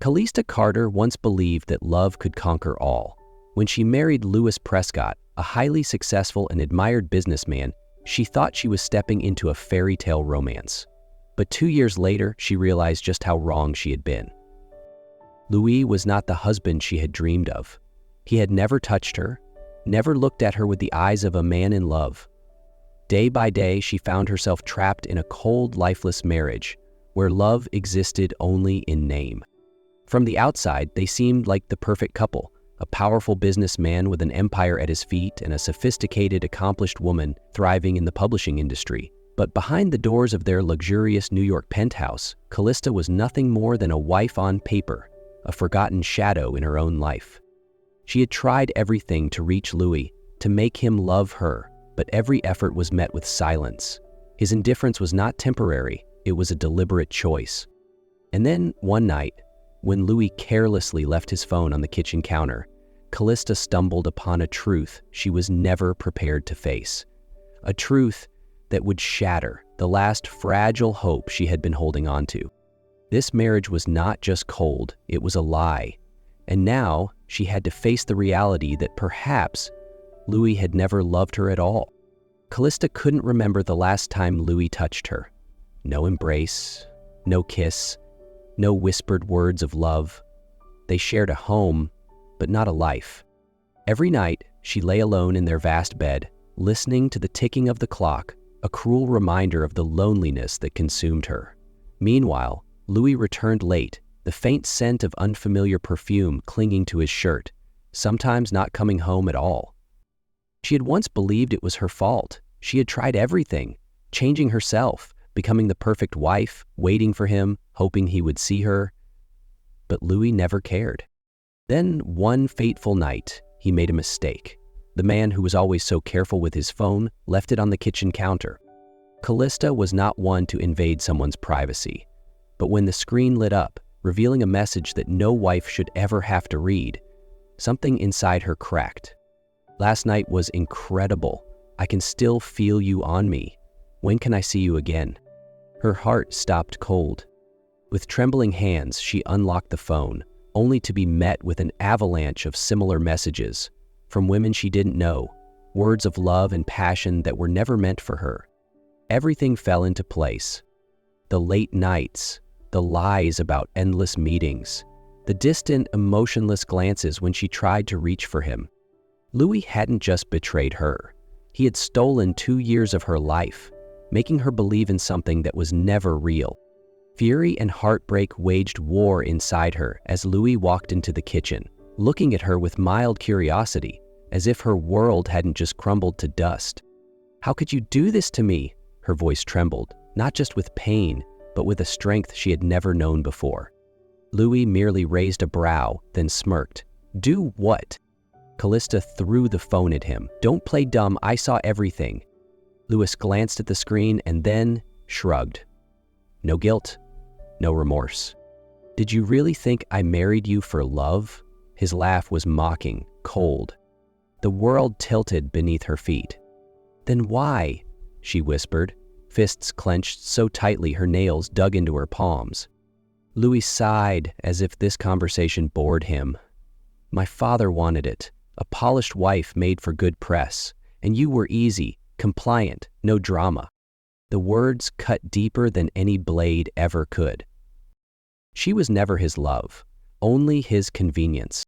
Calista Carter once believed that love could conquer all. When she married Louis Prescott, a highly successful and admired businessman, she thought she was stepping into a fairy tale romance. But 2 years later, she realized just how wrong she had been. Louis was not the husband she had dreamed of. He had never touched her, never looked at her with the eyes of a man in love. Day by day, she found herself trapped in a cold, lifeless marriage, where love existed only in name. From the outside, they seemed like the perfect couple, a powerful businessman with an empire at his feet and a sophisticated, accomplished woman thriving in the publishing industry. But behind the doors of their luxurious New York penthouse, Calista was nothing more than a wife on paper, a forgotten shadow in her own life. She had tried everything to reach Louis, to make him love her, but every effort was met with silence. His indifference was not temporary, it was a deliberate choice. And then, one night, when Louis carelessly left his phone on the kitchen counter, Calista stumbled upon a truth she was never prepared to face. A truth that would shatter the last fragile hope she had been holding on to. This marriage was not just cold, it was a lie. And now she had to face the reality that perhaps Louis had never loved her at all. Calista couldn't remember the last time Louis touched her. No embrace, no kiss, no whispered words of love. They shared a home, but not a life. Every night, she lay alone in their vast bed, listening to the ticking of the clock, a cruel reminder of the loneliness that consumed her. Meanwhile, Louis returned late, the faint scent of unfamiliar perfume clinging to his shirt, sometimes not coming home at all. She had once believed it was her fault. She had tried everything, changing herself, becoming the perfect wife, waiting for him, hoping he would see her. But Louis never cared. Then, one fateful night, he made a mistake. The man who was always so careful with his phone left it on the kitchen counter. Calista was not one to invade someone's privacy. But when the screen lit up, revealing a message that no wife should ever have to read, something inside her cracked. "Last night was incredible. I can still feel you on me. When can I see you again?" Her heart stopped cold. With trembling hands, she unlocked the phone, only to be met with an avalanche of similar messages from women she didn't know, words of love and passion that were never meant for her. Everything fell into place. The late nights, the lies about endless meetings, the distant, emotionless glances when she tried to reach for him. Louis hadn't just betrayed her. He had stolen 2 years of her life, making her believe in something that was never real. Fury and heartbreak waged war inside her as Louis walked into the kitchen, looking at her with mild curiosity, as if her world hadn't just crumbled to dust. "How could you do this to me?" Her voice trembled, not just with pain, but with a strength she had never known before. Louis merely raised a brow, then smirked. "Do what?" Calista threw the phone at him. "Don't play dumb, I saw everything." Louis glanced at the screen and then shrugged. No guilt, no remorse. "Did you really think I married you for love?" His laugh was mocking, cold. The world tilted beneath her feet. "Then why?" she whispered, fists clenched so tightly her nails dug into her palms. Louis sighed as if this conversation bored him. "My father wanted it, a polished wife made for good press, and you were easy, compliant, no drama." The words cut deeper than any blade ever could. She was never his love, only his convenience.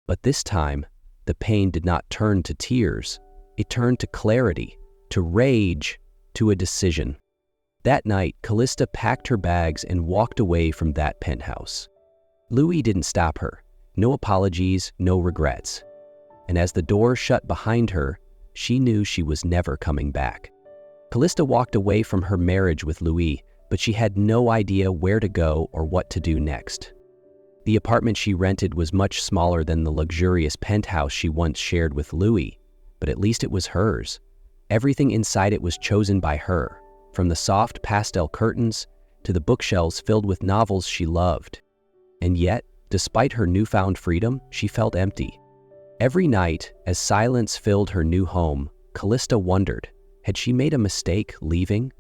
But this time, the pain did not turn to tears. It turned to clarity, to rage, to a decision. That night, Calista packed her bags and walked away from that penthouse. Louis didn't stop her. No apologies, no regrets. And as the door shut behind her, she knew she was never coming back. Calista walked away from her marriage with Louis, but she had no idea where to go or what to do next. The apartment she rented was much smaller than the luxurious penthouse she once shared with Louis, but at least it was hers. Everything inside it was chosen by her, from the soft pastel curtains to the bookshelves filled with novels she loved. And yet, despite her newfound freedom, she felt empty. Every night, as silence filled her new home, Calista wondered, had she made a mistake leaving?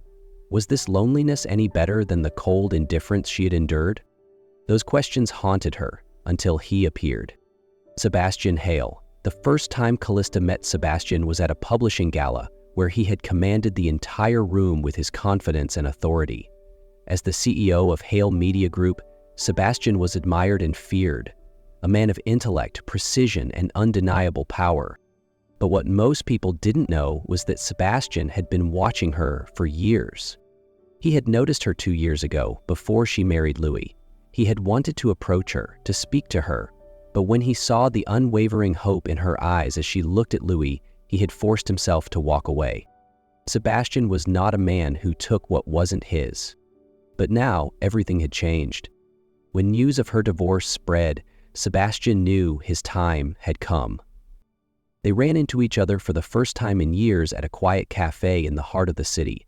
Was this loneliness any better than the cold indifference she had endured? Those questions haunted her until he appeared. Sebastian Hale. The first time Calista met Sebastian was at a publishing gala where he had commanded the entire room with his confidence and authority. As the CEO of Hale Media Group, Sebastian was admired and feared, a man of intellect, precision, and undeniable power. But what most people didn't know was that Sebastian had been watching her for years. He had noticed her 2 years ago, before she married Louis. He had wanted to approach her, to speak to her, but when he saw the unwavering hope in her eyes as she looked at Louis, he had forced himself to walk away. Sebastian was not a man who took what wasn't his. But now, everything had changed. When news of her divorce spread, Sebastian knew his time had come. They ran into each other for the first time in years at a quiet cafe in the heart of the city.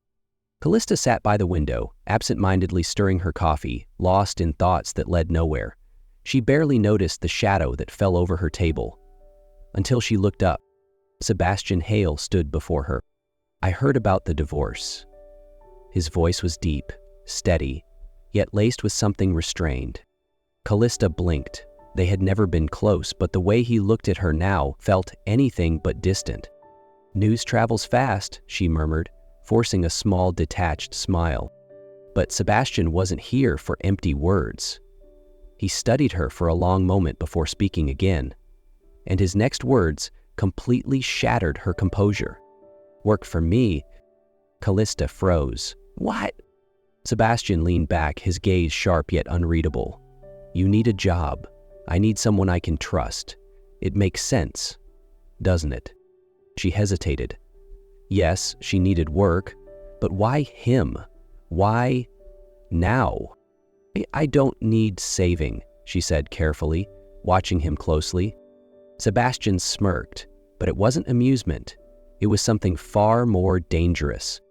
Calista sat by the window, absent-mindedly stirring her coffee, lost in thoughts that led nowhere. She barely noticed the shadow that fell over her table. Until she looked up, Sebastian Hale stood before her. "I heard about the divorce." His voice was deep, steady, yet laced with something restrained. Calista blinked. They had never been close, but the way he looked at her now felt anything but distant. "News travels fast," she murmured, forcing a small, detached smile. But Sebastian wasn't here for empty words. He studied her for a long moment before speaking again, and his next words completely shattered her composure. "Work for me?" Calista froze. "What?" Sebastian leaned back, his gaze sharp yet unreadable. "You need a job. I need someone I can trust. It makes sense, doesn't it?" She hesitated. Yes, she needed work, but why him? Why now? "I don't need saving," she said carefully, watching him closely. Sebastian smirked, but it wasn't amusement. It was something far more dangerous.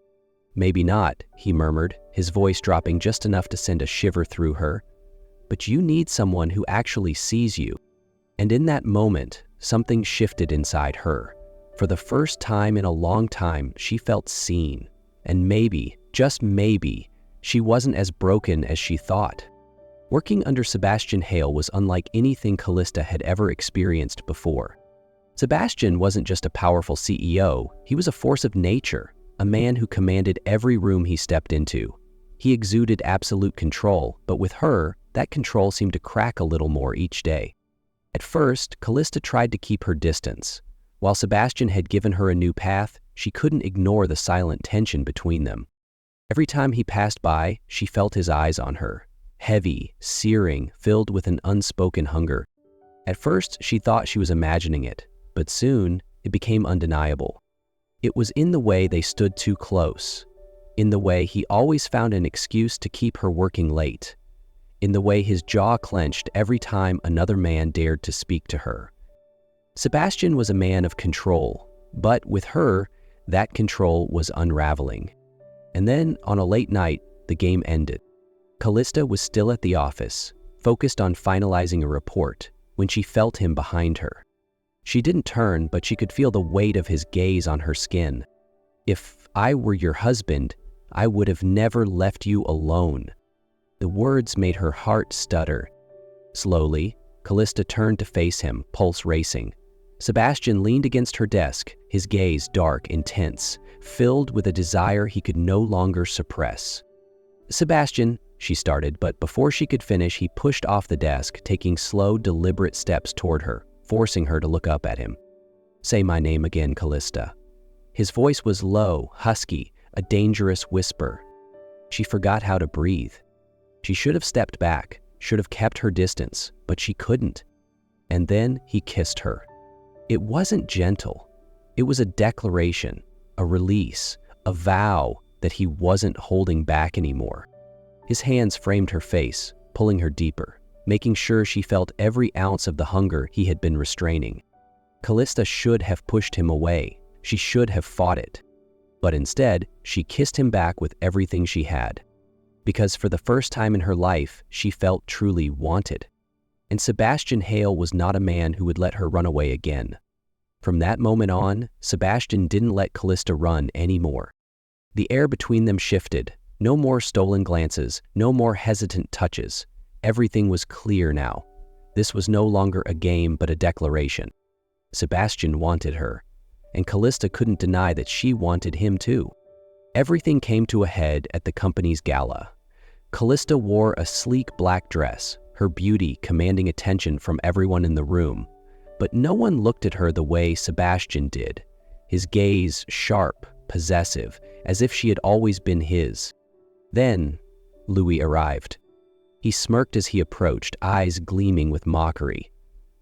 "Maybe not," he murmured, his voice dropping just enough to send a shiver through her. "But you need someone who actually sees you." And in that moment, something shifted inside her. For the first time in a long time, she felt seen. And maybe, just maybe, she wasn't as broken as she thought. Working under Sebastian Hale was unlike anything Calista had ever experienced before. Sebastian wasn't just a powerful CEO, he was a force of nature, a man who commanded every room he stepped into. He exuded absolute control, but with her, that control seemed to crack a little more each day. At first, Calista tried to keep her distance. While Sebastian had given her a new path, she couldn't ignore the silent tension between them. Every time he passed by, she felt his eyes on her, heavy, searing, filled with an unspoken hunger. At first, she thought she was imagining it, but soon, it became undeniable. It was in the way they stood too close, in the way he always found an excuse to keep her working late, in the way his jaw clenched every time another man dared to speak to her. Sebastian was a man of control, but with her, that control was unraveling. And then, on a late night, the game ended. Calista was still at the office, focused on finalizing a report, when she felt him behind her. She didn't turn, but she could feel the weight of his gaze on her skin. "If I were your husband, I would have never left you alone." The words made her heart stutter. Slowly, Calista turned to face him, pulse racing. Sebastian leaned against her desk, his gaze dark, intense, filled with a desire he could no longer suppress. "Sebastian," she started, but before she could finish, he pushed off the desk, taking slow, deliberate steps toward her, forcing her to look up at him. "Say my name again, Calista." His voice was low, husky, a dangerous whisper. She forgot how to breathe. She should have stepped back, should have kept her distance, but she couldn't. And then he kissed her. It wasn't gentle. It was a declaration, a release, a vow that he wasn't holding back anymore. His hands framed her face, pulling her deeper, making sure she felt every ounce of the hunger he had been restraining. Calista should have pushed him away. She should have fought it. But instead, she kissed him back with everything she had. Because for the first time in her life, she felt truly wanted. And Sebastian Hale was not a man who would let her run away again. From that moment on, Sebastian didn't let Calista run anymore. The air between them shifted. No more stolen glances, no more hesitant touches. Everything was clear now. This was no longer a game but a declaration. Sebastian wanted her, and Calista couldn't deny that she wanted him too. Everything came to a head at the company's gala. Calista wore a sleek black dress, her beauty commanding attention from everyone in the room. But no one looked at her the way Sebastian did, his gaze sharp, possessive, as if she had always been his. Then, Louis arrived. He smirked as he approached, eyes gleaming with mockery.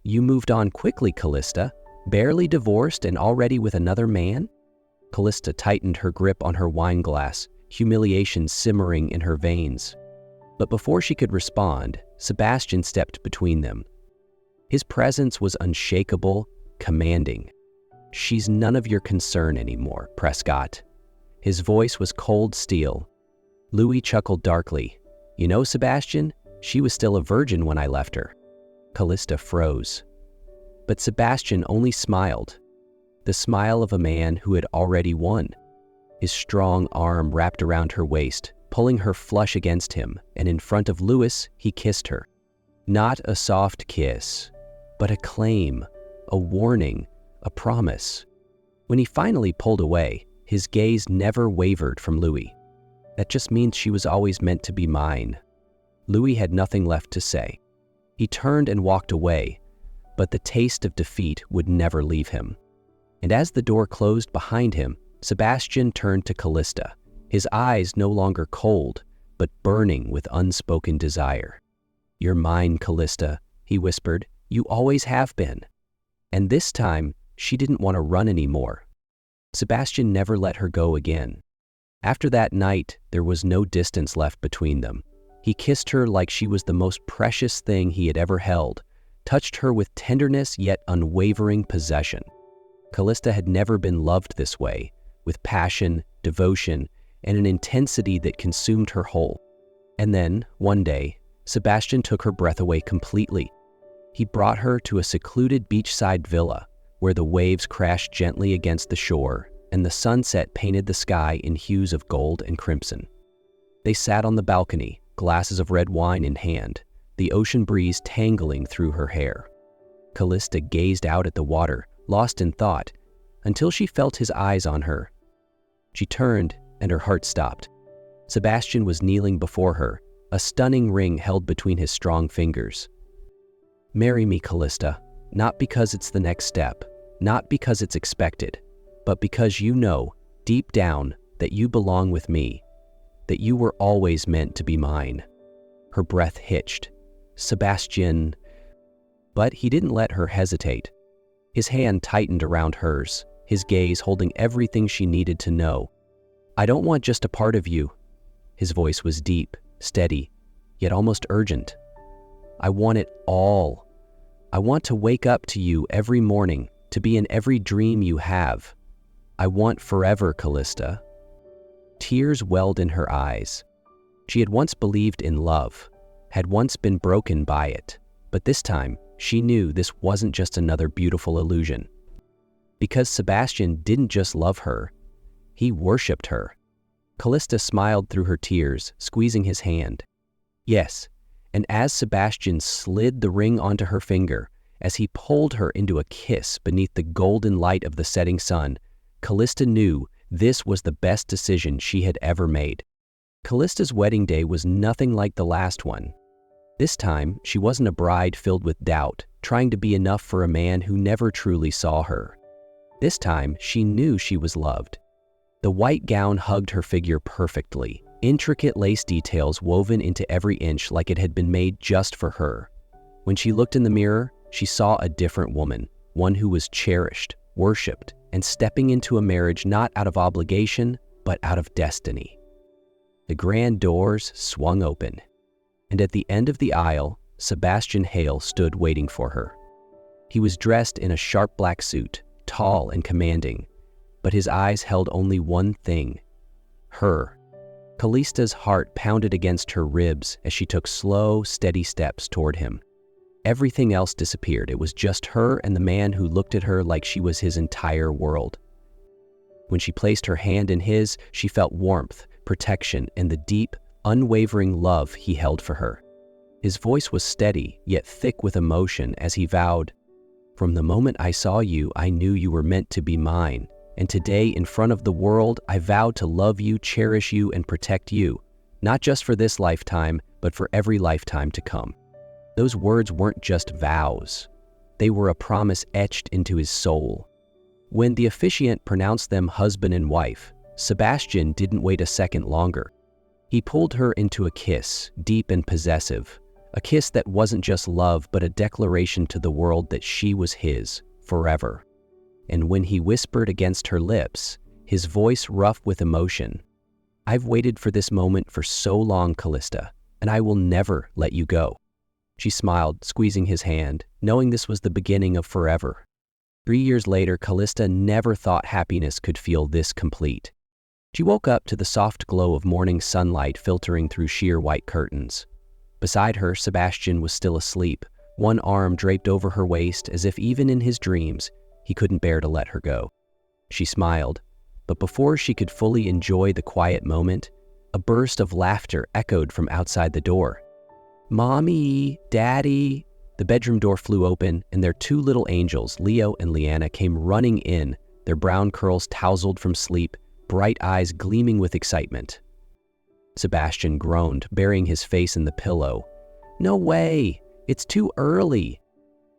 "You moved on quickly, Calista. Barely divorced and already with another man?" Calista tightened her grip on her wine glass, humiliation simmering in her veins. But before she could respond, Sebastian stepped between them. His presence was unshakable, commanding. "She's none of your concern anymore, Prescott." His voice was cold steel. Louis chuckled darkly. "You know, Sebastian, she was still a virgin when I left her." Calista froze. But Sebastian only smiled, the smile of a man who had already won. His strong arm wrapped around her waist, pulling her flush against him, and in front of Louis, he kissed her. Not a soft kiss, but a claim, a warning, a promise. When he finally pulled away, his gaze never wavered from Louis. "That just means she was always meant to be mine." Louis had nothing left to say. He turned and walked away, but the taste of defeat would never leave him. And as the door closed behind him, Sebastian turned to Calista, his eyes no longer cold, but burning with unspoken desire. "You're mine, Calista," he whispered. "You always have been." And this time, she didn't want to run anymore. Sebastian never let her go again. After that night, there was no distance left between them. He kissed her like she was the most precious thing he had ever held, touched her with tenderness yet unwavering possession. Calista had never been loved this way, with passion, devotion, and an intensity that consumed her whole. And then, one day, Sebastian took her breath away completely. He brought her to a secluded beachside villa, where the waves crashed gently against the shore, and the sunset painted the sky in hues of gold and crimson. They sat on the balcony, glasses of red wine in hand, the ocean breeze tangling through her hair. Calista gazed out at the water, lost in thought, until she felt his eyes on her. She turned, and her heart stopped. Sebastian was kneeling before her, a stunning ring held between his strong fingers. "Marry me, Calista, not because it's the next step, not because it's expected, but because you know, deep down, that you belong with me, that you were always meant to be mine." Her breath hitched. "Sebastian..." But he didn't let her hesitate. His hand tightened around hers, his gaze holding everything she needed to know. "I don't want just a part of you." His voice was deep, steady, yet almost urgent. "I want it all. I want to wake up to you every morning, to be in every dream you have. I want forever, Calista." Tears welled in her eyes. She had once believed in love, had once been broken by it, but this time she knew this wasn't just another beautiful illusion. Because Sebastian didn't just love her, he worshipped her. Calista smiled through her tears, squeezing his hand. Yes, and as Sebastian slid the ring onto her finger, as he pulled her into a kiss beneath the golden light of the setting sun, Calista knew this was the best decision she had ever made. Callista's wedding day was nothing like the last one. This time, she wasn't a bride filled with doubt, trying to be enough for a man who never truly saw her. This time, she knew she was loved. The white gown hugged her figure perfectly, intricate lace details woven into every inch like it had been made just for her. When she looked in the mirror, she saw a different woman, one who was cherished, worshipped, and stepping into a marriage not out of obligation, but out of destiny. The grand doors swung open, and at the end of the aisle, Sebastian Hale stood waiting for her. He was dressed in a sharp black suit, tall and commanding, but his eyes held only one thing: her. Calista's heart pounded against her ribs as she took slow, steady steps toward him. Everything else disappeared. It was just her and the man who looked at her like she was his entire world. When she placed her hand in his, she felt warmth, protection, and the deep, unwavering love he held for her. His voice was steady, yet thick with emotion as he vowed, "From the moment I saw you, I knew you were meant to be mine. And today, in front of the world, I vow to love you, cherish you, and protect you, not just for this lifetime, but for every lifetime to come." Those words weren't just vows. They were a promise etched into his soul. When the officiant pronounced them husband and wife, Sebastian didn't wait a second longer. He pulled her into a kiss, deep and possessive, a kiss that wasn't just love, but a declaration to the world that she was his, forever. And when he whispered against her lips, his voice rough with emotion, "I've waited for this moment for so long, Calista, and I will never let you go." She smiled, squeezing his hand, knowing this was the beginning of forever. 3 years later, Calista never thought happiness could feel this complete. She woke up to the soft glow of morning sunlight filtering through sheer white curtains. Beside her, Sebastian was still asleep, one arm draped over her waist as if even in his dreams, he couldn't bear to let her go. She smiled, but before she could fully enjoy the quiet moment, a burst of laughter echoed from outside the door. "Mommy, Daddy." The bedroom door flew open, and their two little angels, Leo and Liana, came running in, their brown curls tousled from sleep, bright eyes gleaming with excitement. Sebastian groaned, burying his face in the pillow. "No way! It's too early!"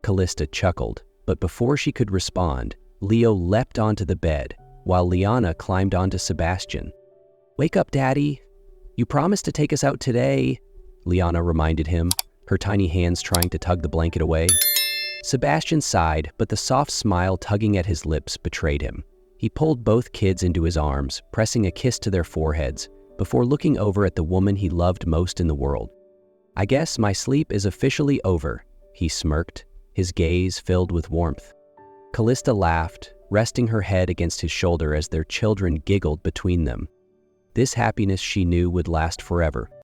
Calista chuckled, but before she could respond, Leo leapt onto the bed, while Liana climbed onto Sebastian. "Wake up, Daddy! You promised to take us out today," Liana reminded him, her tiny hands trying to tug the blanket away. Sebastian sighed, but the soft smile tugging at his lips betrayed him. He pulled both kids into his arms, pressing a kiss to their foreheads, before looking over at the woman he loved most in the world. "I guess my sleep is officially over," he smirked, his gaze filled with warmth. Calista laughed, resting her head against his shoulder as their children giggled between them. This happiness she knew would last forever.